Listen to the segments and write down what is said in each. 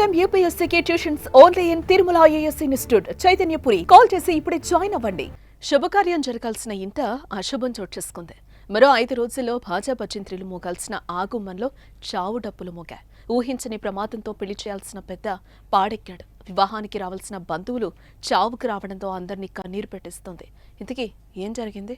time UPSC tuitions only in Tirumala IAS Institute, Chaitanyapuri. Call చేసి ఇప్పుడే join అవ్వండి. శుభకార్యం జరగాల్సిన ఇంట అశుభం చోటు చేసుకుంది. మరో 5 రోజుల్లో భాజపా చింత్రులు మోగాల్సిన ఆగుమ్మంలో చావు డప్పులు మోగాయి. ఊహించని ప్రమాదంతో పెళ్లి చేయాల్సిన పెద్ద పాడెక్కాడు. వివాహానికి రావాల్సిన బంధువులు చావుకు రావడంతో అందరినీ కన్నీరు పెట్టిస్తోంది. ఇంతకీ ఏం జరిగింది?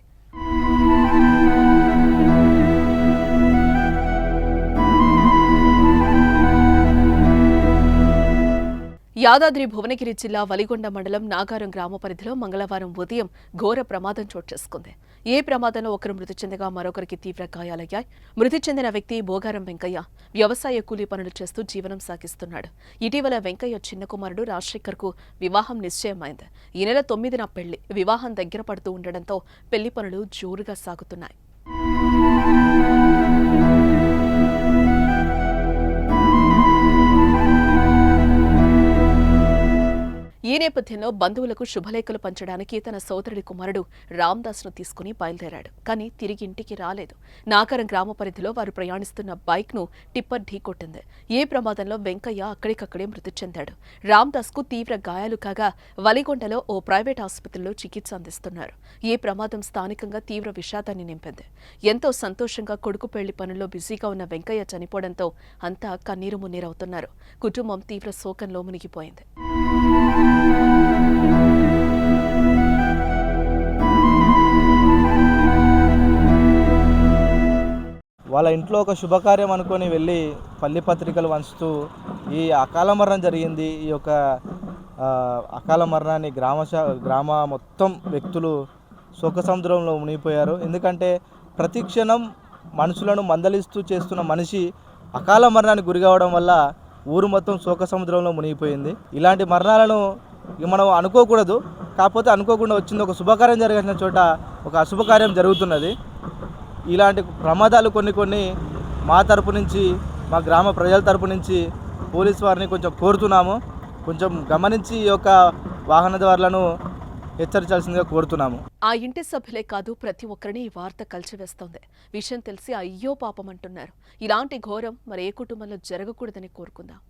యాదాద్రి భువనగిరి జిల్లా వలిగొండ మండలం నాగారం గ్రామ పరిధిలో మంగళవారం ఉదయం ఘోర ప్రమాదం చోటు చేసుకుంది. ఈ ప్రమాదంలో ఒకరు మృతి చెందగా మరొకరికి తీవ్ర గాయాలయ్యాయి. మృతి చెందిన వ్యక్తి బోగారం వెంకయ్య వ్యవసాయ కూలీ పనులు చేస్తూ జీవనం సాగిస్తున్నాడు. ఇటీవల వెంకయ్య చిన్న కుమారుడు రాజశేఖర్కు వివాహం నిశ్చయమైంది. ఈ నెల 9న పెళ్లి. వివాహం దగ్గర పడుతూ ఉండడంతో పెళ్లి పనులు జోరుగా సాగుతున్నాయి. ఈ నేపథ్యంలో బంధువులకు శుభలేఖలు పంచడానికి తన సోదరుడి కుమారుడు రామ్దాస్ను తీసుకుని బయలుదేరాడు. కానీ తిరిగి ఇంటికి రాలేదు. నాగారం గ్రామ పరిధిలో వారు ప్రయాణిస్తున్న బైక్ను టిప్పర్ ఢీకొట్టింది. ఈ ప్రమాదంలో వెంకయ్య అక్కడికక్కడే మృతి చెందాడు. రామ్దాస్కు తీవ్ర గాయాలు కాగా వలిగొండలో ఓ ప్రైవేట్ ఆసుపత్రిలో చికిత్స అందిస్తున్నారు. ఈ ప్రమాదం స్థానికంగా తీవ్ర విషాదాన్ని నింపింది. ఎంతో సంతోషంగా కొడుకు పెళ్లి పనుల్లో బిజీగా ఉన్న వెంకయ్య చనిపోవడంతో అంతా కన్నీరు మున్నీరవుతున్నారు. కుటుంబం తీవ్ర శోకంలో మునిగిపోయింది. వాళ్ళ ఇంట్లో ఒక శుభకార్యం అనుకొని వెళ్ళి పల్లి పత్రికలు వంచుతూ ఈ అకాల మరణం జరిగింది. ఈ యొక్క అకాల మరణాన్ని గ్రామ మొత్తం వ్యక్తులు శోక సముద్రంలో మునిగిపోయారు. ఎందుకంటే ప్రతి క్షణం మనుషులను మందలిస్తూ చేస్తున్న మనిషి అకాల మరణానికి గురి కావడం వల్ల ఊరు మొత్తం శోక సముద్రంలో మునిగిపోయింది. ఇలాంటి మరణాలను మనం అనుకోకూడదు. కాకపోతే అనుకోకుండా వచ్చింది. ఒక శుభకార్యం జరగాల్సిన చోట ఒక అశుభకార్యం జరుగుతున్నది. ఇలాంటి ప్రమాదాలు కొన్ని మా తరపు నుంచి, మా గ్రామ ప్రజల తరపు నుంచి పోలీసు వారిని కొంచెం కోరుతున్నాము. కొంచెం గమనించి ఈ యొక్క వాహనదారులను హెచ్చరించాల్సిందిగా కోరుతున్నాము. ఆ ఇంటి సభ్యులే కాదు, ప్రతి ఒక్కరిని ఈ వార్త కలిచివేస్తోంది. విషయం తెలిసి అయ్యో పాపం అంటున్నారు. ఇలాంటి ఘోరం మరి ఏ కుటుంబంలో జరగకూడదని కోరుకుందాం.